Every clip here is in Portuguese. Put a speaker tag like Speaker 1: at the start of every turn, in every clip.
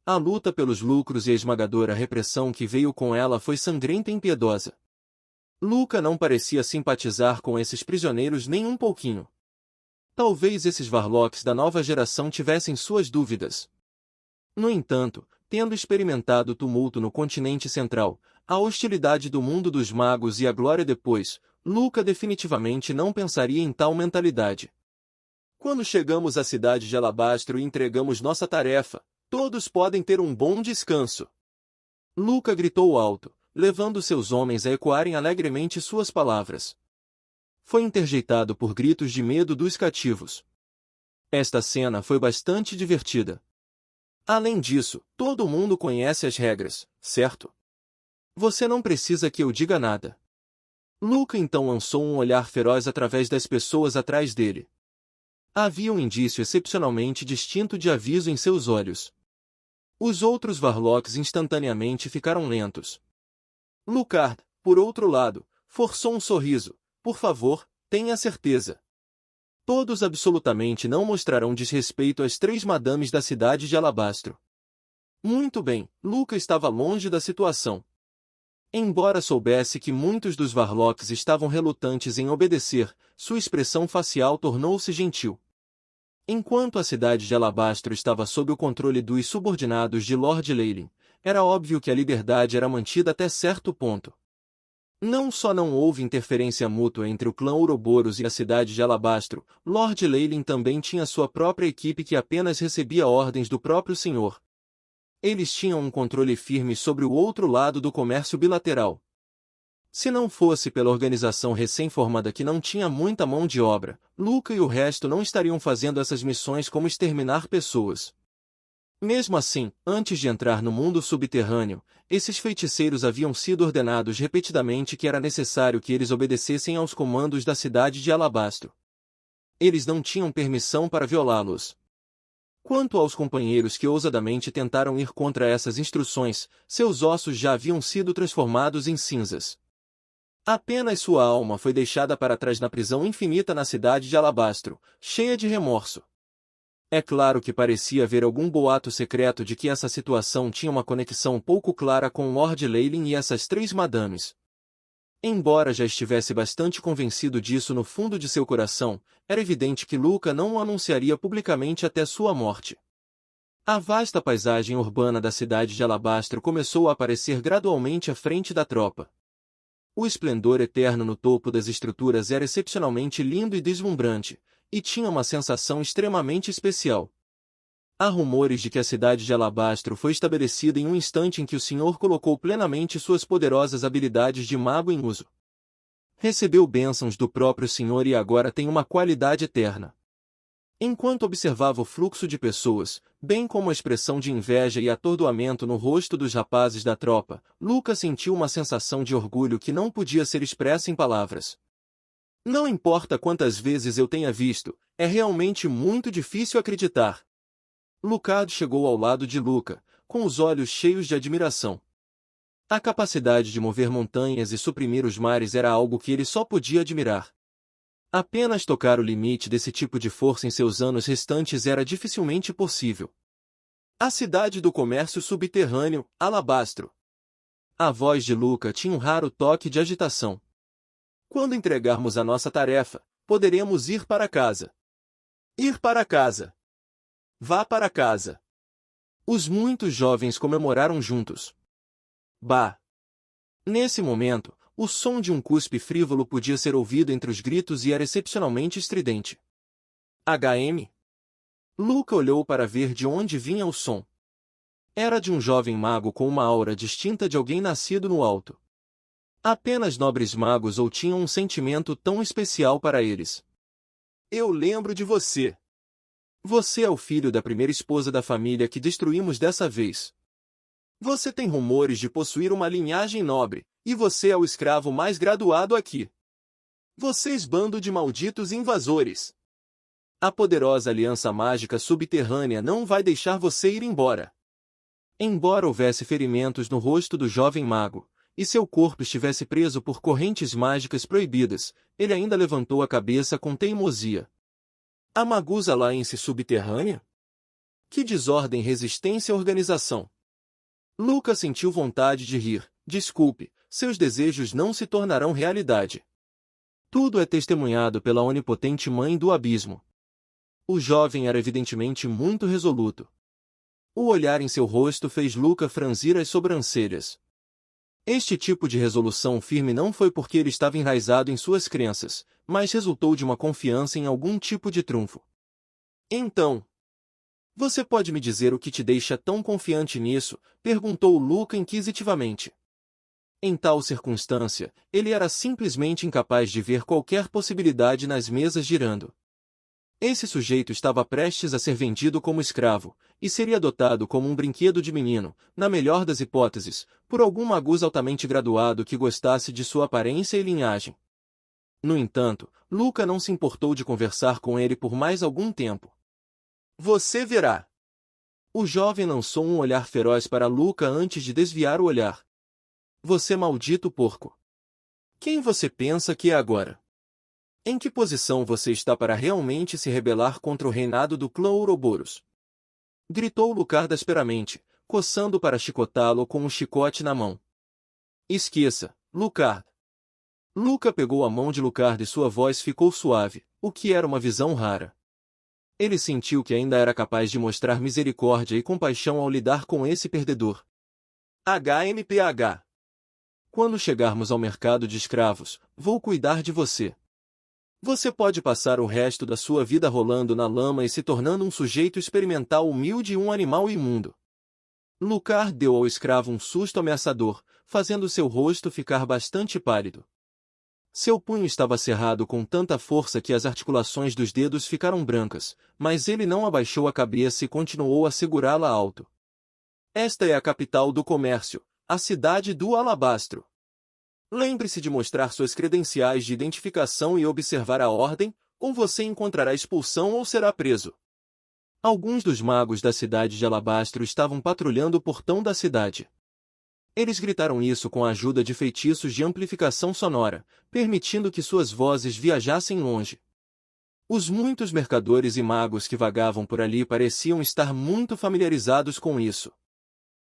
Speaker 1: A luta pelos lucros e a esmagadora repressão que veio com ela foi sangrenta e impiedosa. Luca não parecia simpatizar com esses prisioneiros nem um pouquinho. Talvez esses Varlocks da nova geração tivessem suas dúvidas. No entanto, tendo experimentado o tumulto no continente central, a hostilidade do mundo dos magos e a glória depois, Luca definitivamente não pensaria em tal mentalidade. Quando chegamos à cidade de Alabastro e entregamos nossa tarefa, todos podem ter um bom descanso. Luca gritou alto, levando seus homens a ecoarem alegremente suas palavras. Foi interjeitado por gritos de medo dos cativos. Esta cena foi bastante divertida. Além disso, todo mundo conhece as regras, certo? Você não precisa que eu diga nada. Luca então lançou um olhar feroz através das pessoas atrás dele. Havia um indício excepcionalmente distinto de aviso em seus olhos. Os outros Varlocks instantaneamente ficaram lentos. Lucard, por outro lado, forçou um sorriso. Por favor, tenha certeza. Todos absolutamente não mostrarão desrespeito às 3 madames da cidade de Alabastro. Muito bem, Luca estava longe da situação. Embora soubesse que muitos dos Varlocks estavam relutantes em obedecer, sua expressão facial tornou-se gentil. Enquanto a cidade de Alabastro estava sob o controle dos subordinados de Lord Leylin, era óbvio que a liberdade era mantida até certo ponto. Não só não houve interferência mútua entre o clã Ouroboros e a cidade de Alabastro, Lord Leylin também tinha sua própria equipe que apenas recebia ordens do próprio senhor. Eles tinham um controle firme sobre o outro lado do comércio bilateral. Se não fosse pela organização recém-formada que não tinha muita mão de obra, Luca e o resto não estariam fazendo essas missões como exterminar pessoas. Mesmo assim, antes de entrar no mundo subterrâneo, esses feiticeiros haviam sido ordenados repetidamente que era necessário que eles obedecessem aos comandos da cidade de Alabastro. Eles não tinham permissão para violá-los. Quanto aos companheiros que ousadamente tentaram ir contra essas instruções, seus ossos já haviam sido transformados em cinzas. Apenas sua alma foi deixada para trás na prisão infinita na cidade de Alabastro, cheia de remorso. É claro que parecia haver algum boato secreto de que essa situação tinha uma conexão pouco clara com Lord Leylin e essas 3 madames. Embora já estivesse bastante convencido disso no fundo de seu coração, era evidente que Luca não o anunciaria publicamente até sua morte. A vasta paisagem urbana da cidade de Alabastro começou a aparecer gradualmente à frente da tropa. O esplendor eterno no topo das estruturas era excepcionalmente lindo e deslumbrante, e tinha uma sensação extremamente especial. Há rumores de que a cidade de Alabastro foi estabelecida em um instante em que o Senhor colocou plenamente suas poderosas habilidades de mago em uso. Recebeu bênçãos do próprio Senhor e agora tem uma qualidade eterna. Enquanto observava o fluxo de pessoas, bem como a expressão de inveja e atordoamento no rosto dos rapazes da tropa, Luca sentiu uma sensação de orgulho que não podia ser expressa em palavras. Não importa quantas vezes eu tenha visto, é realmente muito difícil acreditar. Lucard chegou ao lado de Luca, com os olhos cheios de admiração. A capacidade de mover montanhas e suprimir os mares era algo que ele só podia admirar. Apenas tocar o limite desse tipo de força em seus anos restantes era dificilmente possível. A cidade do comércio subterrâneo, Alabastro. A voz de Luca tinha um raro toque de agitação. Quando entregarmos a nossa tarefa, poderemos ir para casa. Ir para casa. Vá para casa. Os muitos jovens comemoraram juntos. Bah! Nesse momento, o som de um cuspe frívolo podia ser ouvido entre os gritos e era excepcionalmente estridente. HM? Luca olhou para ver de onde vinha o som. Era de um jovem mago com uma aura distinta de alguém nascido no alto. Apenas nobres magos ou tinham um sentimento tão especial para eles. Eu lembro de você. Você é o filho da primeira esposa da família que destruímos dessa vez. Você tem rumores de possuir uma linhagem nobre, e você é o escravo mais graduado aqui. Vocês bando de malditos invasores. A poderosa aliança mágica subterrânea não vai deixar você ir embora. Embora houvesse ferimentos no rosto do jovem mago, e seu corpo estivesse preso por correntes mágicas proibidas, ele ainda levantou a cabeça com teimosia. A Magus Alliance subterrânea? Que desordem, resistência à organização. Luca sentiu vontade de rir. Desculpe, seus desejos não se tornarão realidade. Tudo é testemunhado pela onipotente mãe do abismo. O jovem era evidentemente muito resoluto. O olhar em seu rosto fez Luca franzir as sobrancelhas. Este tipo de resolução firme não foi porque ele estava enraizado em suas crenças, mas resultou de uma confiança em algum tipo de trunfo. Então, você pode me dizer o que te deixa tão confiante nisso? Perguntou Luca inquisitivamente. Em tal circunstância, ele era simplesmente incapaz de ver qualquer possibilidade nas mesas girando. Esse sujeito estava prestes a ser vendido como escravo, e seria adotado como um brinquedo de menino, na melhor das hipóteses, por algum magus altamente graduado que gostasse de sua aparência e linhagem. No entanto, Luca não se importou de conversar com ele por mais algum tempo. Você verá. O jovem lançou um olhar feroz para Luca antes de desviar o olhar. Você maldito porco. Quem você pensa que é agora? Em que posição você está para realmente se rebelar contra o reinado do clã Ouroboros? Gritou Lucar asperamente, coçando para chicotá-lo com um chicote na mão. Esqueça, Lucar. Luca pegou a mão de Lucar e sua voz ficou suave, o que era uma visão rara. Ele sentiu que ainda era capaz de mostrar misericórdia e compaixão ao lidar com esse perdedor. HMPH. Quando chegarmos ao mercado de escravos, vou cuidar de você. Você pode passar o resto da sua vida rolando na lama e se tornando um sujeito experimental humilde e um animal imundo. Lucar deu ao escravo um susto ameaçador, fazendo seu rosto ficar bastante pálido. Seu punho estava cerrado com tanta força que as articulações dos dedos ficaram brancas, mas ele não abaixou a cabeça e continuou a segurá-la alto. Esta é a capital do comércio, a cidade do Alabastro. Lembre-se de mostrar suas credenciais de identificação e observar a ordem, ou você encontrará expulsão ou será preso. Alguns dos magos da cidade de Alabastro estavam patrulhando o portão da cidade. Eles gritaram isso com a ajuda de feitiços de amplificação sonora, permitindo que suas vozes viajassem longe. Os muitos mercadores e magos que vagavam por ali pareciam estar muito familiarizados com isso.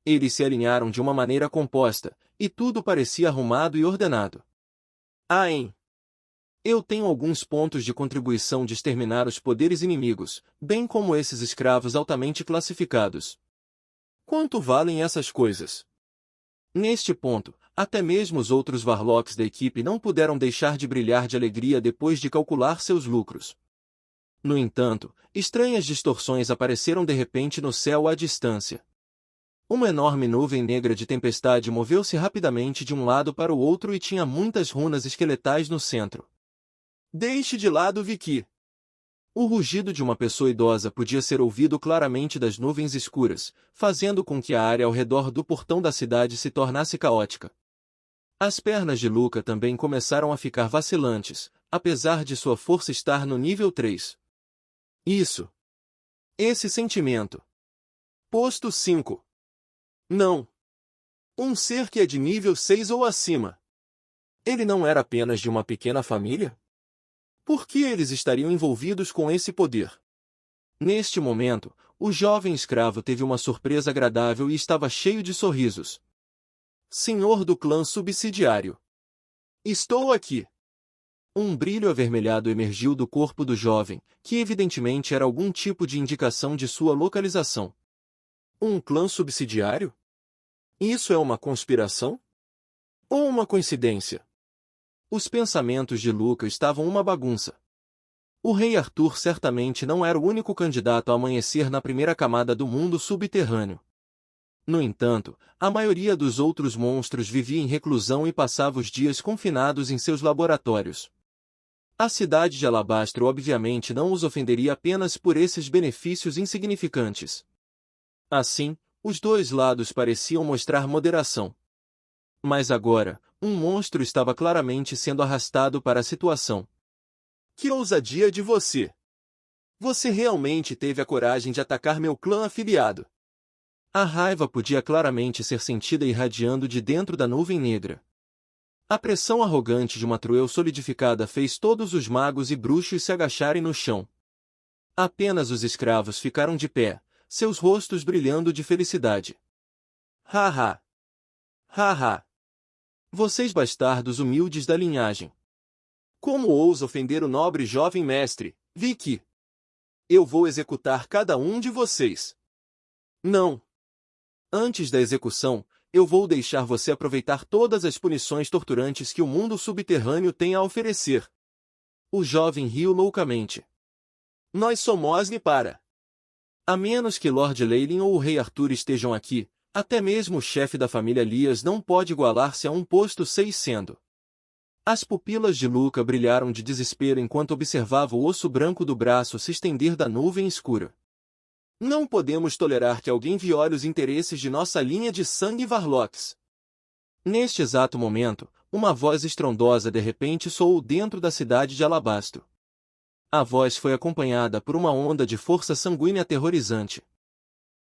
Speaker 1: Eles se alinharam de uma maneira composta, e tudo parecia arrumado e ordenado. Eu tenho alguns pontos de contribuição de exterminar os poderes inimigos, bem como esses escravos altamente classificados. Quanto valem essas coisas? Neste ponto, até mesmo os outros Varlocks da equipe não puderam deixar de brilhar de alegria depois de calcular seus lucros. No entanto, estranhas distorções apareceram de repente no céu à distância. Uma enorme nuvem negra de tempestade moveu-se rapidamente de um lado para o outro e tinha muitas runas esqueletais no centro. Deixe de lado, Vicky. O rugido de uma pessoa idosa podia ser ouvido claramente das nuvens escuras, fazendo com que a área ao redor do portão da cidade se tornasse caótica. As pernas de Luca também começaram a ficar vacilantes, apesar de sua força estar no nível 3. Isso. Esse sentimento. Posto 5. Não. Um ser que é de nível 6 ou acima. Ele não era apenas de uma pequena família? Por que eles estariam envolvidos com esse poder? Neste momento, o jovem escravo teve uma surpresa agradável e estava cheio de sorrisos. Senhor do clã subsidiário. Estou aqui. Um brilho avermelhado emergiu do corpo do jovem, que evidentemente era algum tipo de indicação de sua localização. Um clã subsidiário? Isso é uma conspiração? Ou uma coincidência? Os pensamentos de Luca estavam uma bagunça. O rei Arthur certamente não era o único candidato a amanhecer na primeira camada do mundo subterrâneo. No entanto, a maioria dos outros monstros vivia em reclusão e passava os dias confinados em seus laboratórios. A cidade de Alabastro obviamente não os ofenderia apenas por esses benefícios insignificantes. Assim, os dois lados pareciam mostrar moderação. Mas agora, um monstro estava claramente sendo arrastado para a situação. Que ousadia de você! Você realmente teve a coragem de atacar meu clã afiliado. A raiva podia claramente ser sentida irradiando de dentro da nuvem negra. A pressão arrogante de uma Truel solidificada fez todos os magos e bruxos se agacharem no chão. Apenas os escravos ficaram de pé, seus rostos brilhando de felicidade. Haha! Haha! Vocês bastardos humildes da linhagem! Como ousa ofender o nobre jovem mestre, Vicky? Eu vou executar cada um de vocês. Não! Antes da execução, eu vou deixar você aproveitar todas as punições torturantes que o mundo subterrâneo tem a oferecer. O jovem riu loucamente. Nós somos para. A menos que Lord Leylin ou o Rei Arthur estejam aqui, até mesmo o chefe da família Lias não pode igualar-se a um posto 6 sendo. As pupilas de Luca brilharam de desespero enquanto observava o osso branco do braço se estender da nuvem escura. Não podemos tolerar que alguém viole os interesses de nossa linha de sangue Varlocks. Neste exato momento, uma voz estrondosa de repente soou dentro da cidade de Alabastro. A voz foi acompanhada por uma onda de força sanguínea aterrorizante.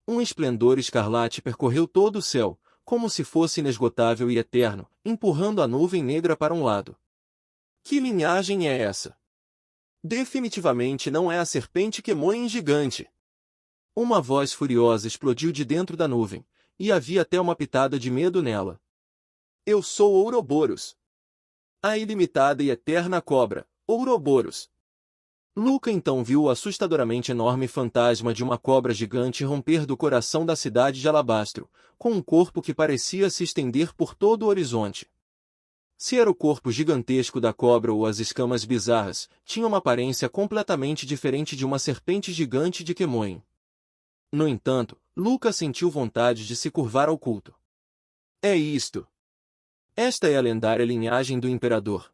Speaker 1: Um esplendor escarlate percorreu todo o céu, como se fosse inesgotável e eterno, empurrando a nuvem negra para um lado. Que linhagem é essa? Definitivamente não é a serpente Kemoin gigante. Uma voz furiosa explodiu de dentro da nuvem, e havia até uma pitada de medo nela. Eu sou Ouroboros. A ilimitada e eterna cobra, Ouroboros. Luca então viu o assustadoramente enorme fantasma de uma cobra gigante romper do coração da cidade de Alabastro, com um corpo que parecia se estender por todo o horizonte. Se era o corpo gigantesco da cobra ou as escamas bizarras, tinha uma aparência completamente diferente de uma serpente gigante de Kemoin. No entanto, Luca sentiu vontade de se curvar ao culto. É isto. Esta é a lendária linhagem do Imperador.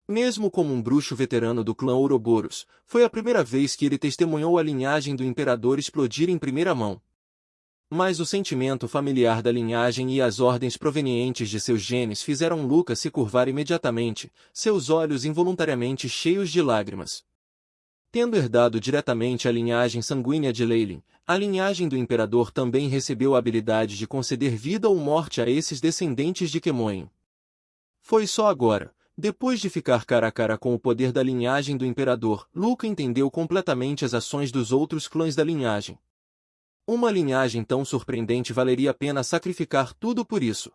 Speaker 1: Mesmo como um bruxo veterano do clã Ouroboros, foi a primeira vez que ele testemunhou a linhagem do Imperador explodir em primeira mão. Mas o sentimento familiar da linhagem e as ordens provenientes de seus genes fizeram Luca se curvar imediatamente, seus olhos involuntariamente cheios de lágrimas. Tendo herdado diretamente a linhagem sanguínea de Leylin, a linhagem do Imperador também recebeu a habilidade de conceder vida ou morte a esses descendentes de Kemoin. Foi só agora, depois de ficar cara a cara com o poder da linhagem do Imperador, Luca entendeu completamente as ações dos outros clãs da linhagem. Uma linhagem tão surpreendente valeria a pena sacrificar tudo por isso.